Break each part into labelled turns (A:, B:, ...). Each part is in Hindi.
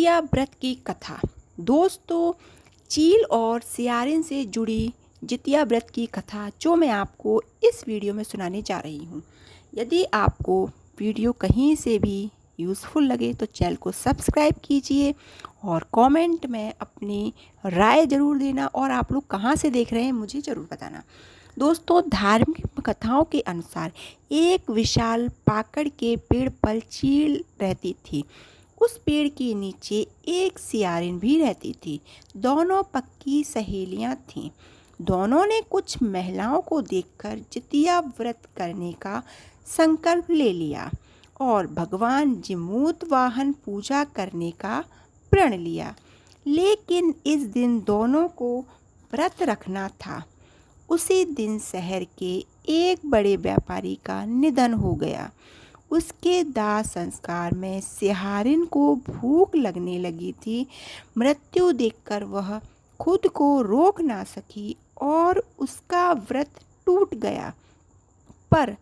A: जितिया व्रत की कथा। दोस्तों, चील और सियारिन से जुड़ी जितिया व्रत की कथा जो मैं आपको इस वीडियो में सुनाने जा रही हूँ। यदि आपको वीडियो कहीं से भी यूज़फुल लगे तो चैनल को सब्सक्राइब कीजिए और कमेंट में अपनी राय ज़रूर देना और आप लोग कहाँ से देख रहे हैं मुझे ज़रूर बताना। दोस्तों, धार्मिक कथाओं के अनुसार एक विशाल पाकड़ के पेड़ पर चील रहती थी। उस पेड़ के नीचे एक सियारिन भी रहती थी। दोनों पक्की सहेलियां थीं। दोनों ने कुछ महिलाओं को देखकर जितिया व्रत करने का संकल्प ले लिया और भगवान जिमूत वाहन पूजा करने का प्रण लिया। लेकिन इस दिन दोनों को व्रत रखना था। उसी दिन शहर के एक बड़े व्यापारी का निधन हो गया। उसके दाह संस्कार में सियारिन को भूख लगने लगी थी। मृत्यु देखकर वह खुद को रोक ना सकी और उसका व्रत टूट गया। पर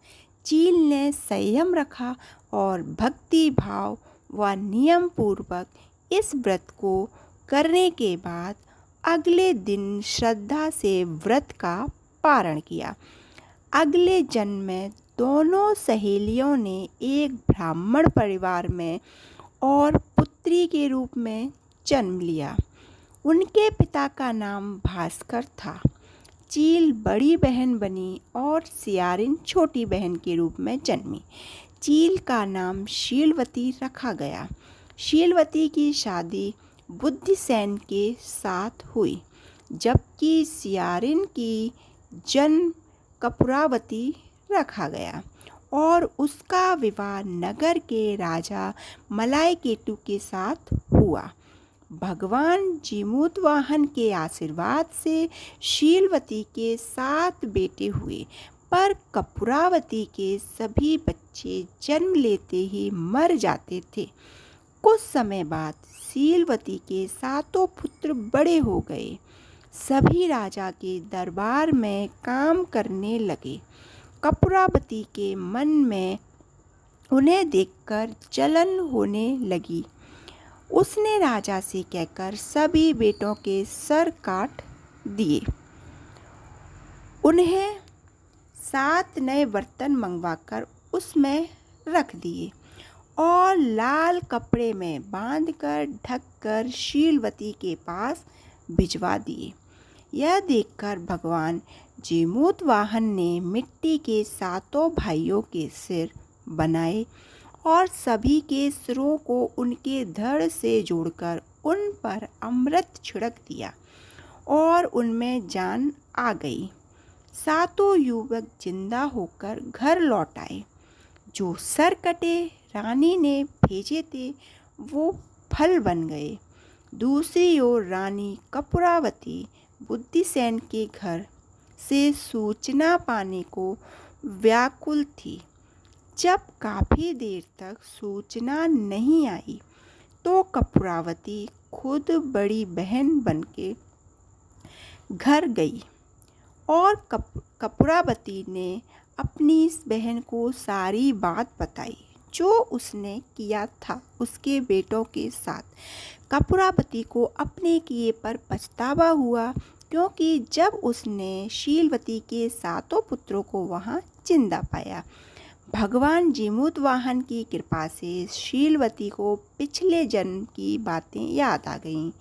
A: चील ने संयम रखा और भक्ति भाव व नियम पूर्वक इस व्रत को करने के बाद अगले दिन श्रद्धा से व्रत का पारण किया। अगले जन्म में दोनों सहेलियों ने एक ब्राह्मण परिवार में और पुत्री के रूप में जन्म लिया। उनके पिता का नाम भास्कर था। चील बड़ी बहन बनी और सियारिन छोटी बहन के रूप में जन्मी। चील का नाम शीलवती रखा गया। शीलवती की शादी बुद्धिसेन के साथ हुई, जबकि सियारिन की जन्म कपूरावती रखा गया और उसका विवाह नगर के राजा मलायकेतु के साथ हुआ। भगवान जिमूतवाहन के आशीर्वाद से शीलवती के 7 बेटे हुए, पर कपूरावती के सभी बच्चे जन्म लेते ही मर जाते थे। कुछ समय बाद शीलवती के 7 पुत्र बड़े हो गए। सभी राजा के दरबार में काम करने लगे। कपूरावती के मन में उन्हें देखकर जलन होने लगी। उसने राजा से कहकर सभी बेटों के सर काट दिए। उन्हें 7 नए बर्तन मंगवाकर उसमें रख दिए और लाल कपड़े में बांधकर ढककर शीलवती के पास भिजवा दिए। यह देखकर भगवान जिमूतवाहन ने मिट्टी के 7 भाइयों के सिर बनाए और सभी के सिरों को उनके धड़ से जोड़कर उन पर अमृत छिड़क दिया और उनमें जान आ गई। 7 युवक जिंदा होकर घर लौट आए। जो सर कटे रानी ने भेजे थे वो फल बन गए। दूसरी ओर रानी कपूरावती बुद्धिसेन के घर से सूचना पाने को व्याकुल थी। जब काफ़ी देर तक सूचना नहीं आई तो कपूरावती खुद बड़ी बहन बनके घर गई और कपूरावती ने अपनी इस बहन को सारी बात बताई जो उसने किया था उसके बेटों के साथ। कपूरावती को अपने किए पर पछतावा हुआ, क्योंकि जब उसने शीलवती के 7 पुत्रों को वहां जिंदा पाया। भगवान जिमूतवाहन की कृपा से शीलवती को पिछले जन्म की बातें याद आ गईं।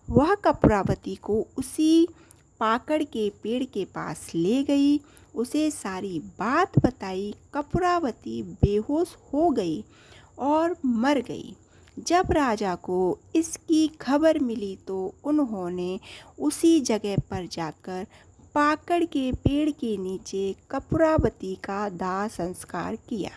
A: वह कपूरावती को उसी पाकड़ के पेड़ के पास ले गई, उसे सारी बात बताई। कपूरावती बेहोश हो गई और मर गई। जब राजा को इसकी खबर मिली तो उन्होंने उसी जगह पर जाकर पाकड़ के पेड़ के नीचे कपूरावती का दाह संस्कार किया।